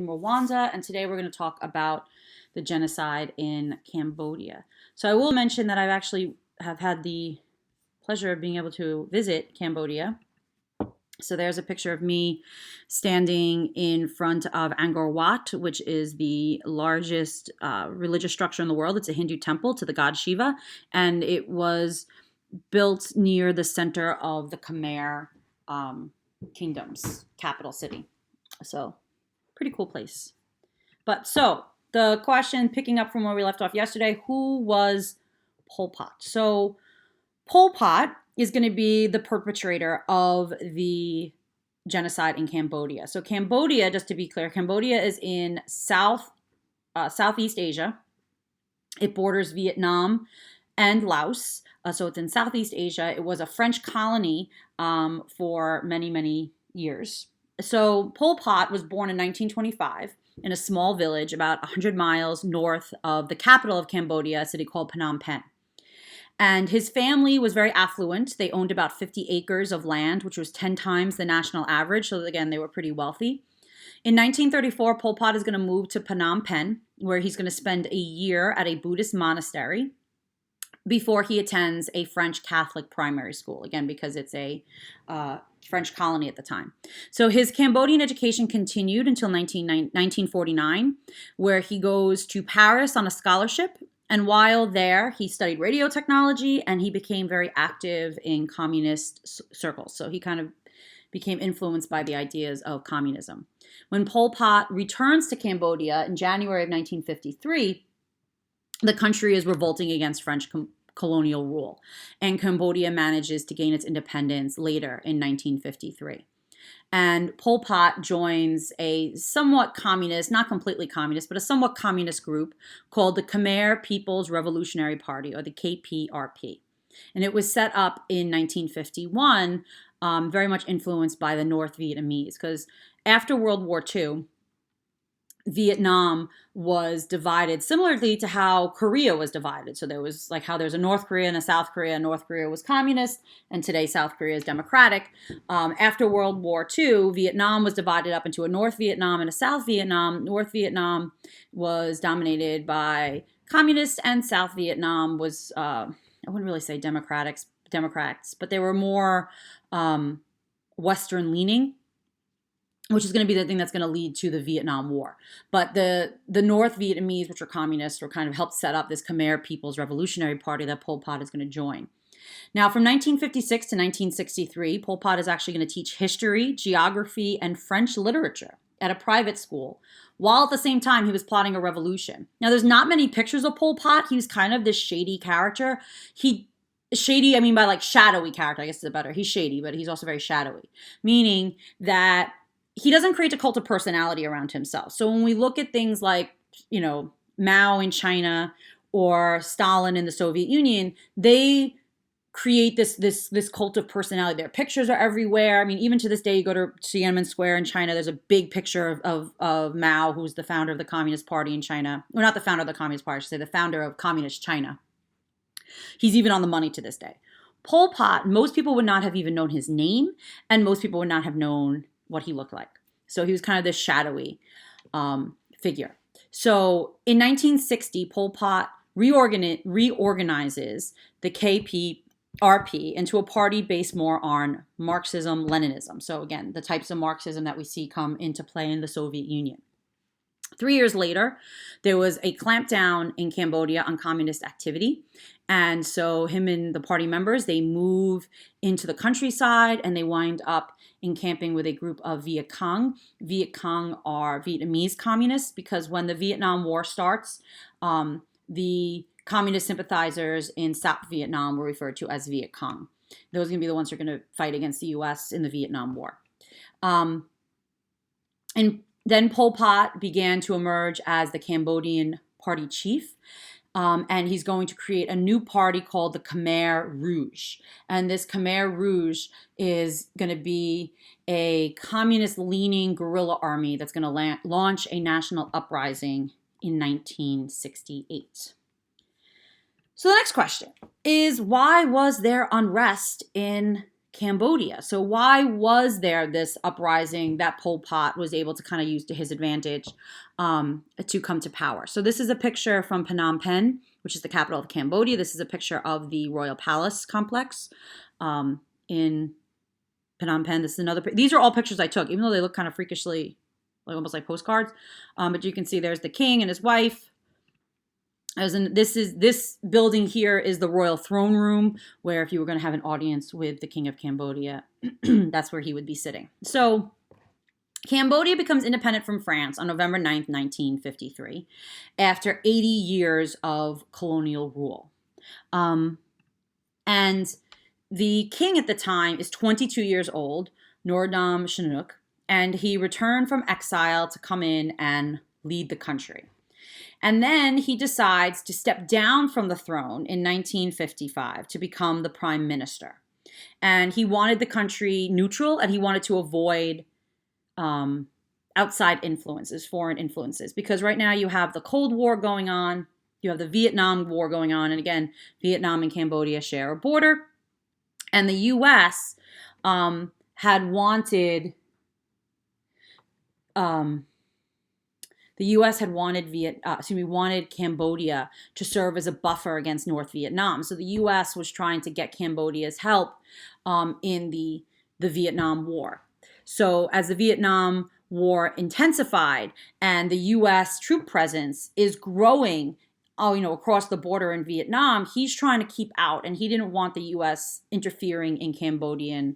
Rwanda, and today we're going to talk about the genocide in Cambodia. So I will mention that I've actually have had the pleasure of being able to visit Cambodia. So there's a picture of me standing in front of Angkor Wat, which is the largest religious structure in the world. It's a Hindu temple to the god Shiva, and it was built near the center of the Khmer Kingdom's capital city. So pretty cool place. But so the question, picking up from where we left off yesterday, who was Pol Pot? So Pol Pot is going to be the perpetrator of the genocide in Cambodia. So Cambodia, just to be clear, Cambodia is in Southeast Asia. It borders Vietnam and Laos. So it's in Southeast Asia. It was a French colony for many, many years. So Pol Pot was born in 1925 in a small village about 100 miles north of the capital of Cambodia, a city called Phnom Penh. And his family was very affluent. They owned about 50 acres of land, which was 10 times the national average. So again, they were pretty wealthy. In 1934, Pol Pot is going to move to Phnom Penh, where he's going to spend a year at a Buddhist monastery before he attends a French Catholic primary school, again, because it's a French colony at the time. So his Cambodian education continued until 1949, where he goes to Paris on a scholarship. And while there, he studied radio technology and he became very active in communist circles. So he kind of became influenced by the ideas of communism. When Pol Pot returns to Cambodia in January of 1953, the country is revolting against French colonial rule, and Cambodia manages to gain its independence later in 1953. And Pol Pot joins a somewhat communist, not completely communist, but a somewhat communist group called the Khmer People's Revolutionary Party, or the KPRP. And it was set up in 1951, very much influenced by the North Vietnamese, because after World War II, Vietnam was divided similarly to how Korea was divided. So there was like how there's a North Korea and a South Korea. North Korea was communist, and today South Korea is democratic. After World War II, Vietnam was divided up into a North Vietnam and a South Vietnam. North Vietnam was dominated by communists, and South Vietnam was, I wouldn't really say Democrats, but they were more Western leaning, which is going to be the thing that's going to lead to the Vietnam War. But the North Vietnamese, which are communists, were kind of helped set up this Khmer People's Revolutionary Party that Pol Pot is going to join. Now, from 1956 to 1963, Pol Pot is actually going to teach history, geography, and French literature at a private school, while at the same time he was plotting a revolution. Now, there's not many pictures of Pol Pot. He was kind of this shady character. Shady, I mean by like shadowy character, I guess is better. He's shady, but he's also very shadowy, meaning that he doesn't create a cult of personality around himself. So when we look at things like, Mao in China or Stalin in the Soviet Union, they create this cult of personality. Their pictures are everywhere. I mean, even to this day, you go to Tiananmen Square in China, there's a big picture of Mao, who's the founder of the Communist Party in China. Well, not the founder of the Communist Party, I should say the founder of Communist China. He's even on the money to this day. Pol Pot, most people would not have even known his name, and most people would not have known what he looked like. So he was kind of this shadowy figure. So in 1960, Pol Pot reorganizes the KPRP into a party based more on Marxism-Leninism. So again, the types of Marxism that we see come into play in the Soviet Union. 3 years later, there was a clampdown in Cambodia on communist activity. And so him and the party members, they move into the countryside and they wind up encamping with a group of Viet Cong. Viet Cong are Vietnamese communists because when the Vietnam War starts, the communist sympathizers in South Vietnam were referred to as Viet Cong. Those are going to be the ones who are going to fight against the U.S. in the Vietnam War. And then Pol Pot began to emerge as the Cambodian party chief. And he's going to create a new party called the Khmer Rouge. And this Khmer Rouge is going to be a communist-leaning guerrilla army that's going to launch a national uprising in 1968. So the next question is, why was there unrest in Cambodia. So why was there this uprising that Pol Pot was able to kind of use to his advantage to come to power? So this is a picture from Phnom Penh, which is the capital of Cambodia. This is a picture of the Royal Palace complex in Phnom Penh. This is another. These are all pictures I took, even though they look kind of freakishly, like almost like postcards. But you can see there's the king and his wife. As in, this building here is the royal throne room, where if you were going to have an audience with the king of Cambodia, that's where he would be sitting. So Cambodia becomes independent from France on November 9th, 1953, after 80 years of colonial rule. And the king at the time is 22 years old, Norodom Sihanouk, and he returned from exile to come in and lead the country. And then he decides to step down from the throne in 1955 to become the prime minister. And he wanted the country neutral, and he wanted to avoid outside influences, foreign influences, because right now you have the Cold War going on, you have the Vietnam War going on, and again, Vietnam and Cambodia share a border. And the U.S. Had wanted... The U.S. had wanted Cambodia to serve as a buffer against North Vietnam. So the U.S. was trying to get Cambodia's help in the Vietnam War. So as the Vietnam War intensified and the U.S. troop presence is growing, across the border in Vietnam, he's trying to keep out, and he didn't want the U.S. interfering in Cambodian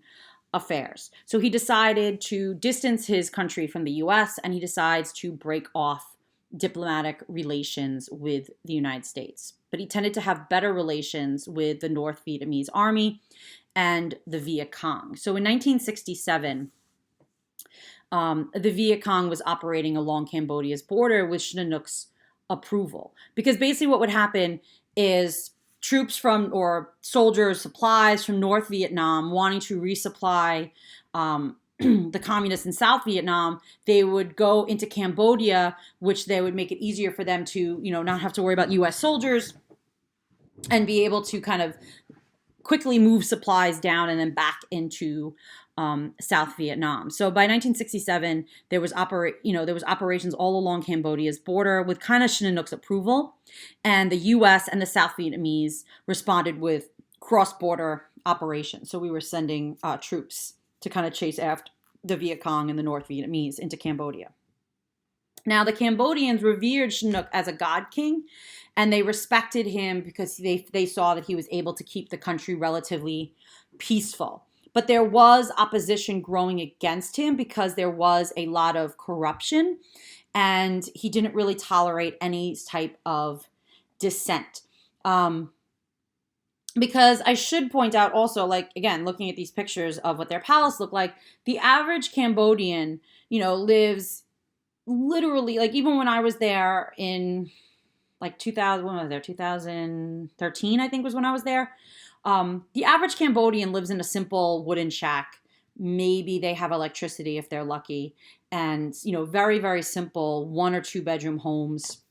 affairs. So he decided to distance his country from the U.S., and he decides to break off diplomatic relations with the United States. But he tended to have better relations with the North Vietnamese army and the Viet Cong. So in 1967, the Viet Cong was operating along Cambodia's border with Sihanouk's approval. Because basically what would happen is troops from, or soldiers, supplies from North Vietnam wanting to resupply the communists in South Vietnam, they would go into Cambodia, which they would make it easier for them to, not have to worry about U.S. soldiers and be able to kind of quickly move supplies down and then back into South Vietnam. So by 1967, there was operations all along Cambodia's border with kind of Sihanouk's approval, and the U.S. and the South Vietnamese responded with cross-border operations. So we were sending troops to kind of chase after the Viet Cong and the North Vietnamese into Cambodia. Now, the Cambodians revered Sihanouk as a god king, and they respected him because they saw that he was able to keep the country relatively peaceful. But there was opposition growing against him because there was a lot of corruption, and he didn't really tolerate any type of dissent. Because I should point out also, again, looking at these pictures of what their palace looked like, the average Cambodian, lives literally, even when I was there in 2013, I think was when I was there. The average Cambodian lives in a simple wooden shack. Maybe they have electricity if they're lucky. And, very, very simple 1 or 2 bedroom homes.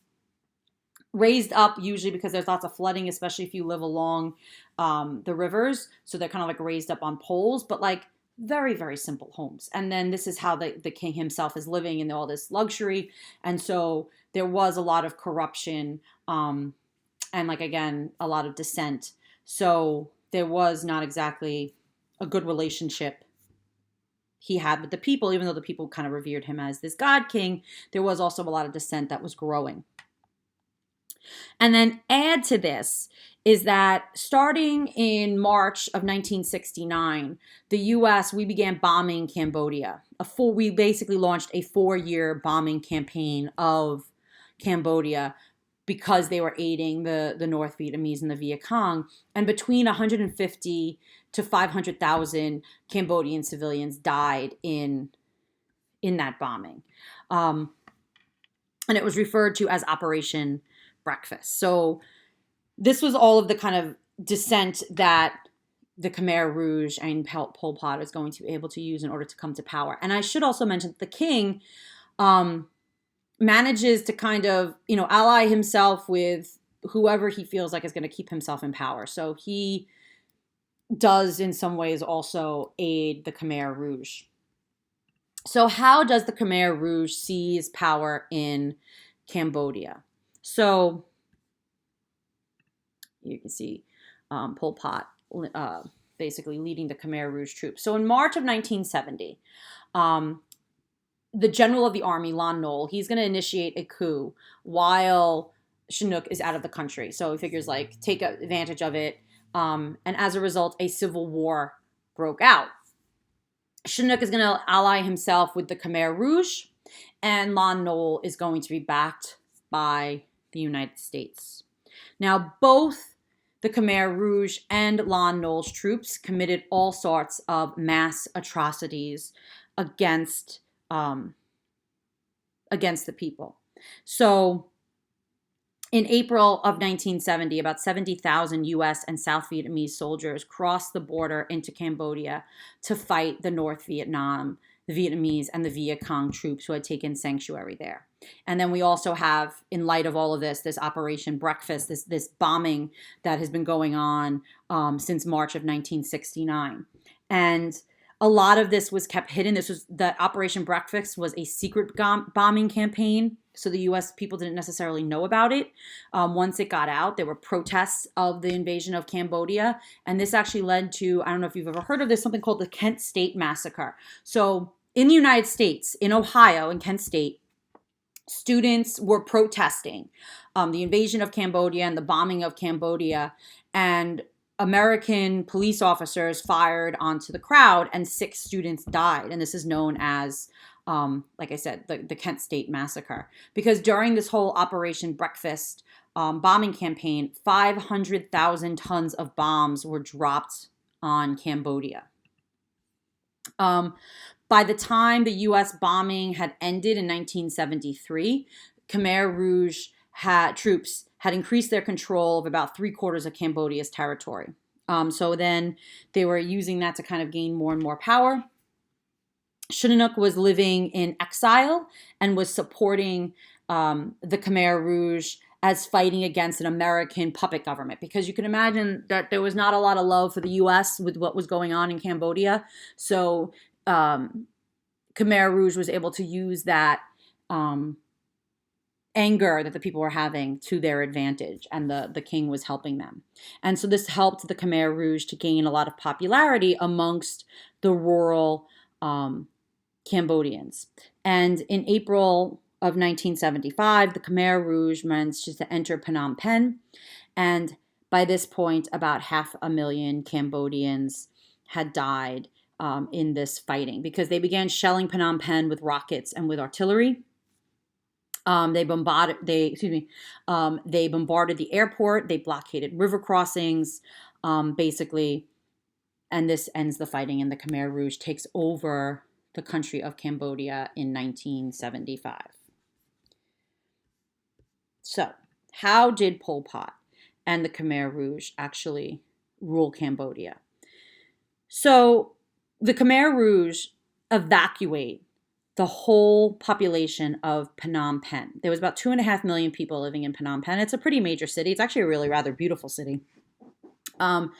Raised up usually because there's lots of flooding, especially if you live along the rivers. So they're kind of raised up on poles, but very, very simple homes. And then this is how the king himself is living in all this luxury. And so there was a lot of corruption and again, a lot of dissent. So there was not exactly a good relationship he had with the people, even though the people kind of revered him as this god king. There was also a lot of dissent that was growing. And then add to this is that starting in March of 1969, the U.S., we began bombing Cambodia. We basically launched a 4-year bombing campaign of Cambodia because they were aiding the North Vietnamese and the Viet Cong. And between 150 to 500,000 Cambodian civilians died in that bombing. And it was referred to as Operation Breakfast. So this was all of the kind of dissent that the Khmer Rouge and Pol Pot is going to be able to use in order to come to power. And I should also mention that the king manages to kind of, ally himself with whoever he feels like is going to keep himself in power. So he does in some ways also aid the Khmer Rouge. So how does the Khmer Rouge seize power in Cambodia? So you can see Pol Pot basically leading the Khmer Rouge troops. So in March of 1970, the general of the army, Lon Nol, he's going to initiate a coup while Sihanouk is out of the country. So he figures like take advantage of it. And as a result, a civil war broke out. Sihanouk is going to ally himself with the Khmer Rouge, and Lon Nol is going to be backed by the United States. Now, both the Khmer Rouge and Lon Nol's troops committed all sorts of mass atrocities against the people. So in April of 1970, about 70,000 U.S. and South Vietnamese soldiers crossed the border into Cambodia to fight the North Vietnam, the Vietnamese, and the Viet Cong troops who had taken sanctuary there. And then we also have, in light of all of this, this Operation Breakfast, this bombing that has been going on since March of 1969. And a lot of this was kept hidden. The Operation Breakfast was a secret bombing campaign, so the U.S. people didn't necessarily know about it. Once it got out, there were protests of the invasion of Cambodia, and this actually led to, I don't know if you've ever heard of this, something called the Kent State Massacre. So in the United States, in Ohio, in Kent State, students were protesting the invasion of Cambodia and the bombing of Cambodia, and American police officers fired onto the crowd and 6 students died. And this is known as, like I said, the Kent State Massacre. Because during this whole Operation Breakfast bombing campaign, 500,000 tons of bombs were dropped on Cambodia. By the time the U.S. bombing had ended in 1973, Khmer Rouge troops had increased their control of about 3/4 of Cambodia's territory. So then they were using that to kind of gain more and more power. Sihanouk was living in exile and was supporting the Khmer Rouge as fighting against an American puppet government, because you can imagine that there was not a lot of love for the U.S. with what was going on in Cambodia. So Khmer Rouge was able to use that anger that the people were having to their advantage, and the king was helping them. And so this helped the Khmer Rouge to gain a lot of popularity amongst the rural Cambodians. And in April of 1975, the Khmer Rouge managed to enter Phnom Penh, and by this point, about 500,000 Cambodians had died in this fighting, because they began shelling Phnom Penh with rockets and with artillery. They bombarded the airport. They blockaded river crossings, basically, and this ends the fighting. And the Khmer Rouge takes over the country of Cambodia in 1975. So, how did Pol Pot and the Khmer Rouge actually rule Cambodia? So, the Khmer Rouge evacuate the whole population of Phnom Penh. There was about 2.5 million people living in Phnom Penh. It's a pretty major city. It's actually a really rather beautiful city. And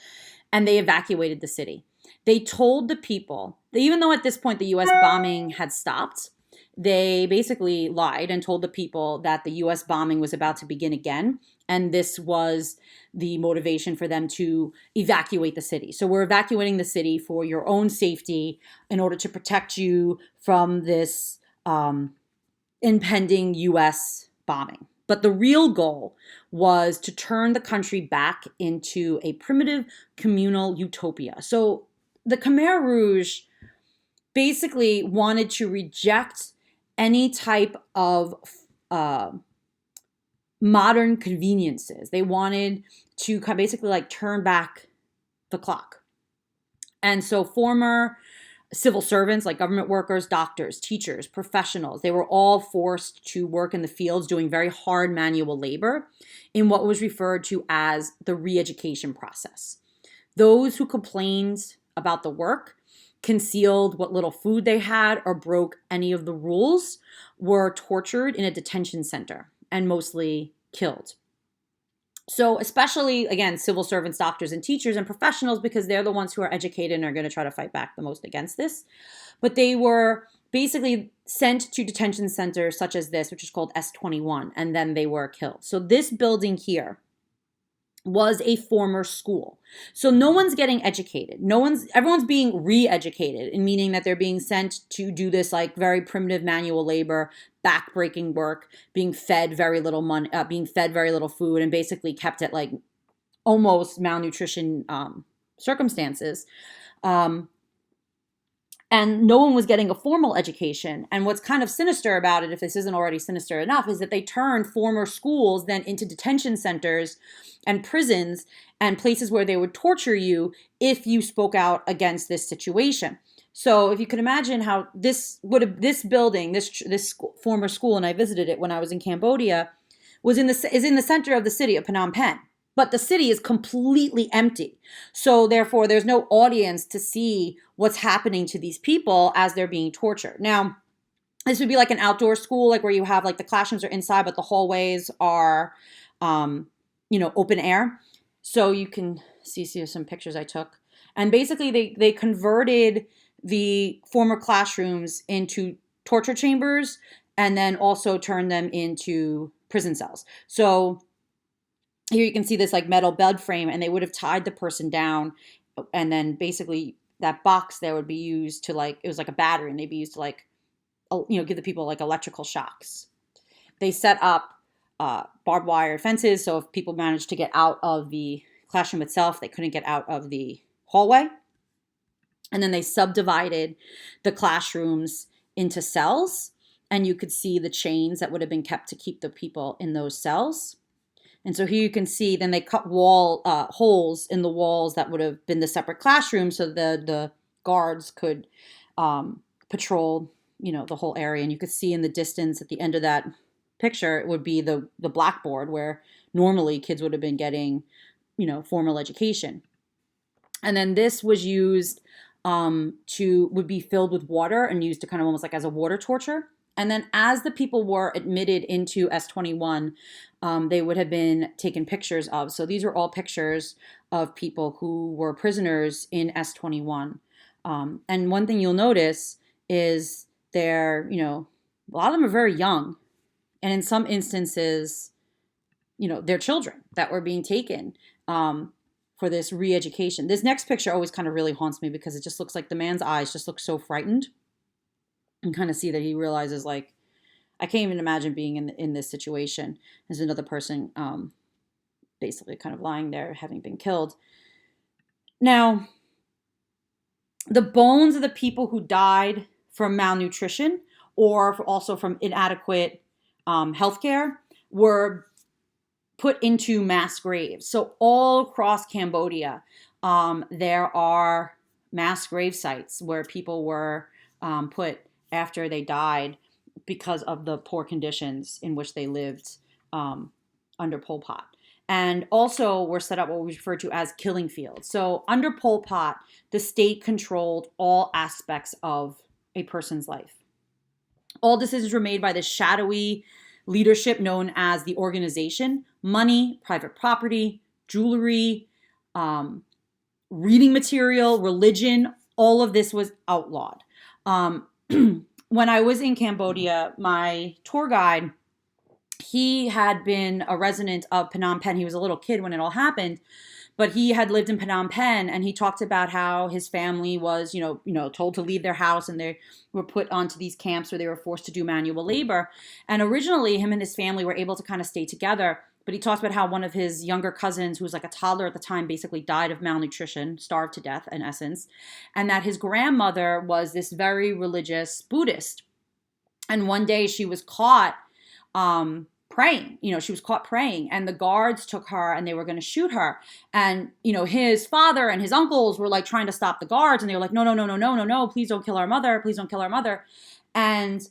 they evacuated the city. They told the people that even though at this point the U.S. bombing had stopped, they basically lied and told the people that the U.S. bombing was about to begin again. And this was the motivation for them to evacuate the city. So we're evacuating the city for your own safety in order to protect you from this impending U.S. bombing. But the real goal was to turn the country back into a primitive communal utopia. So the Khmer Rouge basically wanted to reject any type of modern conveniences. They wanted to basically like turn back the clock. And so former civil servants like government workers, doctors, teachers, professionals, they were all forced to work in the fields doing very hard manual labor in what was referred to as the re-education process. Those who complained about the work, concealed what little food they had, or broke any of the rules were tortured in a detention center and mostly killed. So especially, again, civil servants, doctors, and teachers and professionals, because they're the ones who are educated and are going to try to fight back the most against this. But they were basically sent to detention centers such as this, which is called S21, and then they were killed. So this building here was a former school. So no one's getting educated. Everyone's being re-educated, in meaning that they're being sent to do this like very primitive manual labor, back-breaking work, being fed very little money, being fed very little food, and basically kept at like almost malnutrition circumstances. And no one was getting a formal education. And what's kind of sinister about it, if this isn't already sinister enough, is that they turned former schools then into detention centers and prisons and places where they would torture you if you spoke out against this situation. So if you can imagine how this building, this former school, and I visited it when I was in Cambodia, is in the center of the city of Phnom Penh. But the city is completely empty. So therefore, there's no audience to see what's happening to these people as they're being tortured. Now, this would be like an outdoor school, like where you have like the classrooms are inside, but the hallways are, open air. So you can see some pictures I took. And basically, they converted the former classrooms into torture chambers and then also turned them into prison cells. So here you can see this like metal bed frame, and they would have tied the person down, and then basically that box there would be used to it was like a battery, and they'd be used to give the people like electrical shocks. They set up barbed wire fences, so if people managed to get out of the classroom itself, they couldn't get out of the hallway. And then they subdivided the classrooms into cells, and you could see the chains that would have been kept to keep the people in those cells. And so here you can see, then they cut holes in the walls that would have been the separate classrooms, so the guards could patrol, the whole area. And you could see in the distance at the end of that picture, it would be the blackboard where normally kids would have been getting, formal education. And then this was used would be filled with water and used to kind of almost like as a water torture. And then as the people were admitted into S21, they would have been taken pictures of. So these are all pictures of people who were prisoners in S21. And one thing you'll notice is a lot of them are very young. And in some instances, they're children that were being taken for this re-education. This next picture always kind of really haunts me because it just looks like the man's eyes just look so frightened. And kind of see that he realizes, I can't even imagine being in this situation. There's another person basically kind of lying there having been killed. Now, the bones of the people who died from malnutrition or also from inadequate healthcare were put into mass graves. So all across Cambodia, there are mass grave sites where people were put after they died because of the poor conditions in which they lived under Pol Pot. And also were set up what we refer to as killing fields. So under Pol Pot, the state controlled all aspects of a person's life. All decisions were made by this shadowy leadership known as the organization. Money, private property, jewelry, reading material, religion, all of this was outlawed. When I was in Cambodia, my tour guide, he had been a resident of Phnom Penh. He was a little kid when it all happened, but he had lived in Phnom Penh, and he talked about how his family was, told to leave their house, and they were put onto these camps where they were forced to do manual labor. And originally, him and his family were able to kind of stay together. But he talks about how one of his younger cousins, who was like a toddler at the time, basically died of malnutrition, starved to death in essence, and that his grandmother was this very religious Buddhist. And one day she was caught praying. She was caught praying, and the guards took her and they were going to shoot her. And, his father and his uncles were like trying to stop the guards, and they were like, no, please don't kill our mother. Please don't kill our mother. And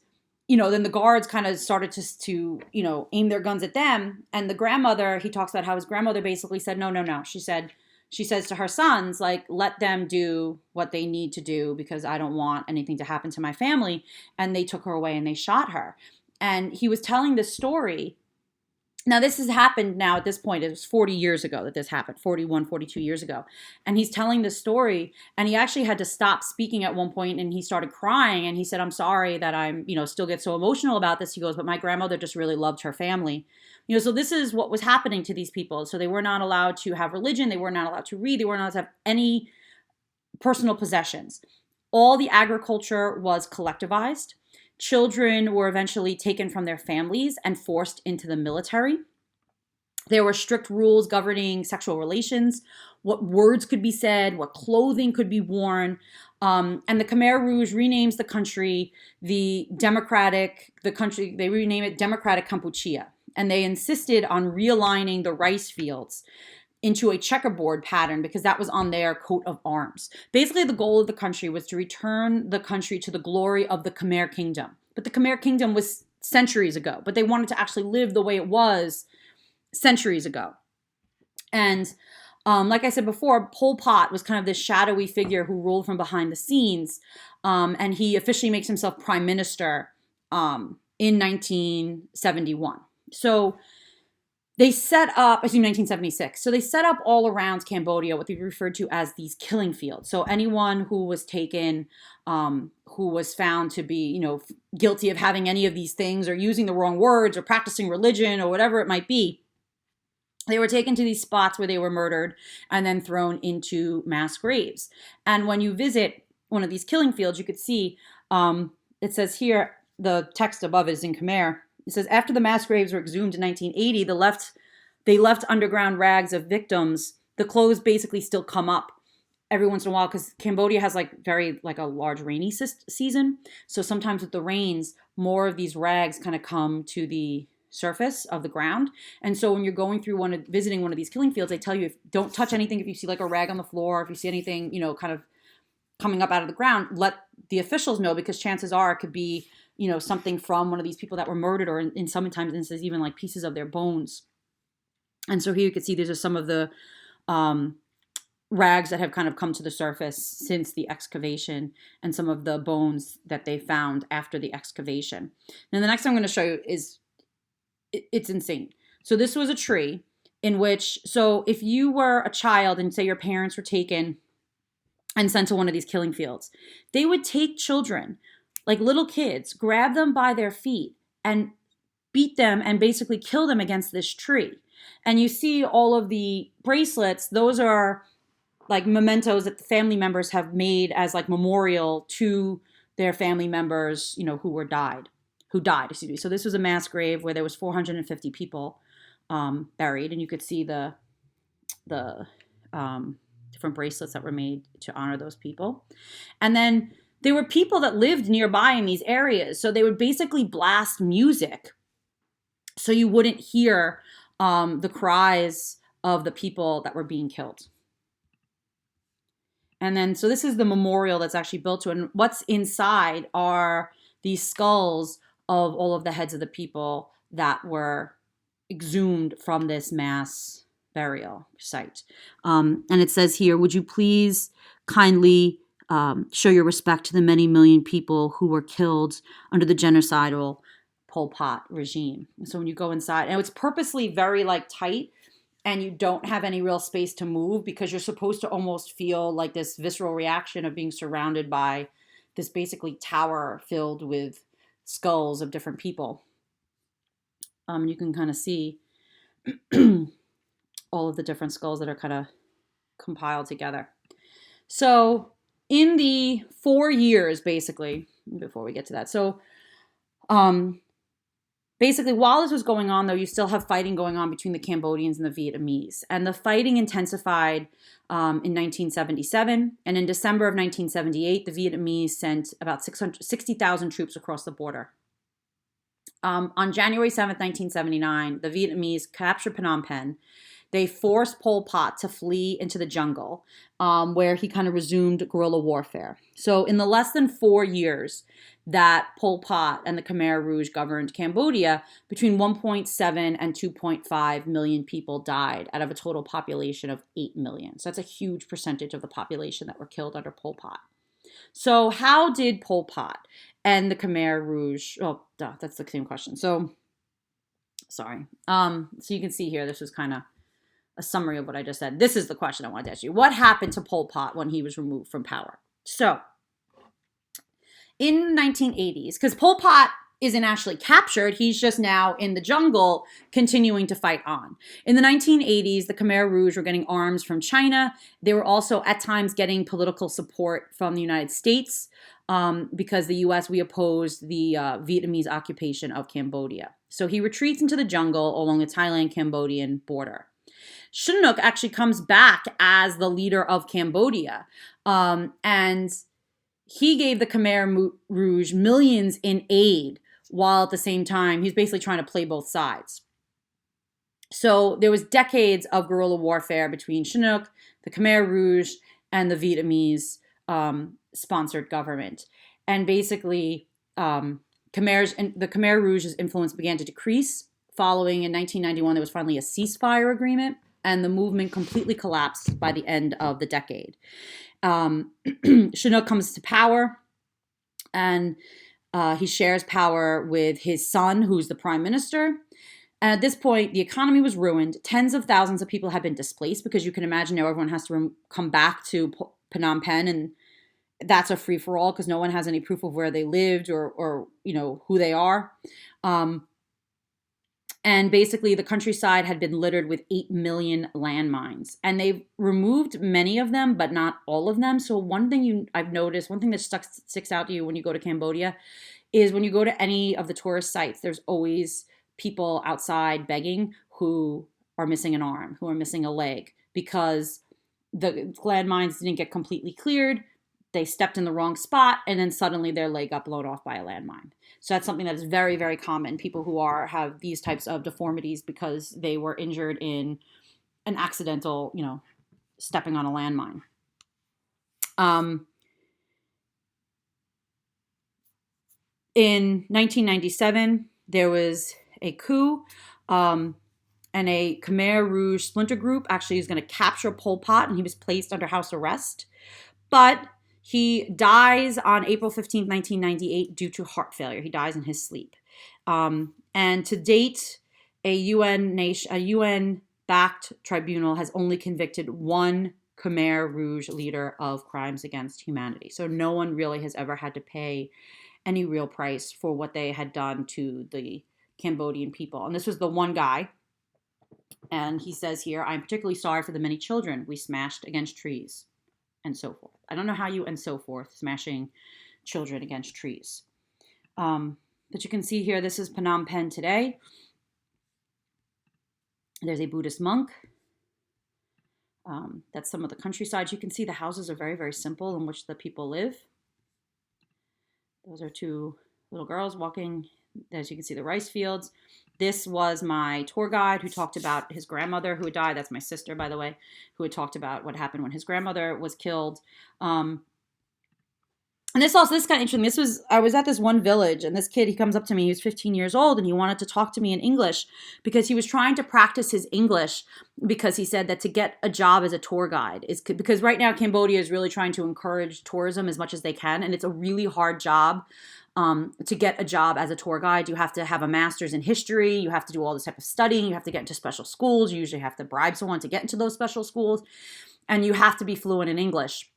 then the guards kind of started to aim their guns at them. And the grandmother, he talks about how his grandmother basically said, no. She says to her sons, let them do what they need to do because I don't want anything to happen to my family. And they took her away and they shot her. And he was telling this story Now, this has happened now at this point. It was 40 years ago that this happened, 41, 42 years ago. And he's telling this story, and he actually had to stop speaking at one point, and he started crying, and he said, I'm sorry that I'm, still get so emotional about this. He goes, but my grandmother just really loved her family. So this is what was happening to these people. So they were not allowed to have religion. They were not allowed to read. They were not allowed to have any personal possessions. All the agriculture was collectivized. Children were eventually taken from their families and forced into the military. There were strict rules governing sexual relations, what words could be said, what clothing could be worn. And the Khmer Rouge renames the country they rename it Democratic Kampuchea. And they insisted on realigning the rice fields into a checkerboard pattern because that was on their coat of arms. Basically, the goal of the country was to return the country to the glory of the Khmer Kingdom. But the Khmer Kingdom was centuries ago, but they wanted to actually live the way it was centuries ago. And like I said before, Pol Pot was kind of this shadowy figure who ruled from behind the scenes. And he officially makes himself prime minister in 1971. So they set up, 1976. So they set up all around Cambodia what they referred to as these killing fields. So anyone who was taken, who was found to be, guilty of having any of these things or using the wrong words or practicing religion or whatever it might be, they were taken to these spots where they were murdered and then thrown into mass graves. And when you visit one of these killing fields, you could see, it says here, the text above is in Khmer. It says, after the mass graves were exhumed in 1980, they left underground rags of victims. The clothes basically still come up every once in a while because Cambodia has a large rainy season. So sometimes with the rains, more of these rags kind of come to the surface of the ground. And so when you're going through visiting one of these killing fields, they tell you, don't touch anything. If you see like a rag on the floor, if you see anything, kind of coming up out of the ground, let the officials know because chances are it could be something from one of these people that were murdered, or in sometimes instances, even like pieces of their bones. And so here you can see these are some of the rags that have kind of come to the surface since the excavation and some of the bones that they found after the excavation. And the next thing I'm going to show you it's insane. So this was a tree in which, so if you were a child and say your parents were taken and sent to one of these killing fields, they would take children, like little kids, grab them by their feet and beat them and basically kill them against this tree. And you see all of the bracelets, those are like mementos that the family members have made as like memorial to their family members, who died. So this was a mass grave where there was 450 people buried, and you could see the different bracelets that were made to honor those people. And then there were people that lived nearby in these areas. So they would basically blast music so you wouldn't hear the cries of the people that were being killed. And then, so this is the memorial that's actually built to it. And what's inside are these skulls of all of the heads of the people that were exhumed from this mass burial site. And it says here, would you please kindly show your respect to the many million people who were killed under the genocidal Pol Pot regime. So when you go inside, and it's purposely very tight, and you don't have any real space to move because you're supposed to almost feel like this visceral reaction of being surrounded by this basically tower filled with skulls of different people. You can kind of see all of the different skulls that are kind of compiled together. So in the 4 years, basically, before we get to that, so basically, while this was going on, though, you still have fighting going on between the Cambodians and the Vietnamese. And the fighting intensified in 1977. And in December of 1978, the Vietnamese sent about 60,000 troops across the border. On January 7th, 1979, the Vietnamese captured Phnom Penh. They forced Pol Pot to flee into the jungle, where he kind of resumed guerrilla warfare. So in the less than 4 years that Pol Pot and the Khmer Rouge governed Cambodia, between 1.7 and 2.5 million people died out of a total population of 8 million. So that's a huge percentage of the population that were killed under Pol Pot. So how did Pol Pot and the Khmer Rouge, that's the same question. So Sorry. So you can see here, this was kind of a summary of what I just said. This is the question I wanted to ask you. What happened to Pol Pot when he was removed from power? So in 1980s, because Pol Pot isn't actually captured, he's just now in the jungle continuing to fight on. In the 1980s, the Khmer Rouge were getting arms from China. They were also at times getting political support from the United States because the US, we opposed the Vietnamese occupation of Cambodia. So he retreats into the jungle along the Thailand-Cambodian border. Sihanouk actually comes back as the leader of Cambodia, and he gave the Khmer Rouge millions in aid, while at the same time, he's basically trying to play both sides. So there was decades of guerrilla warfare between Sihanouk, the Khmer Rouge, and the Vietnamese sponsored government. And basically, the Khmer Rouge's influence began to decrease. Following in 1991, there was finally a ceasefire agreement, and the movement completely collapsed by the end of the decade. Sihanouk comes to power, and he shares power with his son, who's the prime minister. And at this point, the economy was ruined. Tens of thousands of people have been displaced because you can imagine now everyone has to come back to Phnom Penh, and that's a free-for-all because no one has any proof of where they lived or who they are. And basically, the countryside had been littered with 8 million landmines. And they've removed many of them, but not all of them. So one thing I've noticed, one thing that sticks out to you when you go to Cambodia is when you go to any of the tourist sites, there's always people outside begging who are missing an arm, who are missing a leg, because the landmines didn't get completely cleared. They stepped in the wrong spot, and then suddenly their leg got blown off by a landmine. So that's something that is very, very common. People who have these types of deformities because they were injured in an accidental, stepping on a landmine. In 1997, there was a coup, and a Khmer Rouge splinter group actually is going to capture Pol Pot, and he was placed under house arrest. But he dies on April 15, 1998, due to heart failure. He dies in his sleep. And to date, a UN-backed tribunal has only convicted one Khmer Rouge leader of crimes against humanity. So no one really has ever had to pay any real price for what they had done to the Cambodian people. And this was the one guy. And he says here, "I'm particularly sorry for the many children we smashed against trees," and so forth. I don't know how you and so forth, smashing children against trees. But you can see here, this is Phnom Penh today. There's a Buddhist monk. That's some of the countryside. You can see the houses are very, very simple in which the people live. Those are two little girls walking. As you can see, the rice fields. This was my tour guide who talked about his grandmother who had died. That's my sister, by the way, who had talked about what happened when his grandmother was killed. And this is kind of interesting. I was at this one village, and this kid, he comes up to me. He was 15 years old, and he wanted to talk to me in English because he was trying to practice his English, because he said that to get a job as a tour guide is because right now Cambodia is really trying to encourage tourism as much as they can, and it's a really hard job. To get a job as a tour guide, you have to have a master's in history. You have to do all this type of studying. You have to get into special schools. You usually have to bribe someone to get into those special schools, and you have to be fluent in English.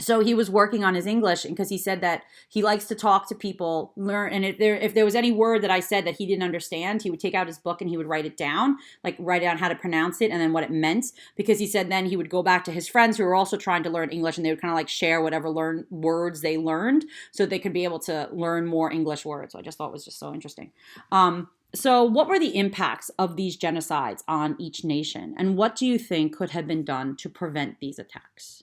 So he was working on his English because he said that he likes to talk to people, learn. And if there was any word that I said that he didn't understand, he would take out his book and he would write it down, like write down how to pronounce it and then what it meant. Because he said then he would go back to his friends who were also trying to learn English, and they would kind of like share whatever words they learned so they could be able to learn more English words. So I just thought it was just so interesting. So what were the impacts of these genocides on each nation? And what do you think could have been done to prevent these attacks?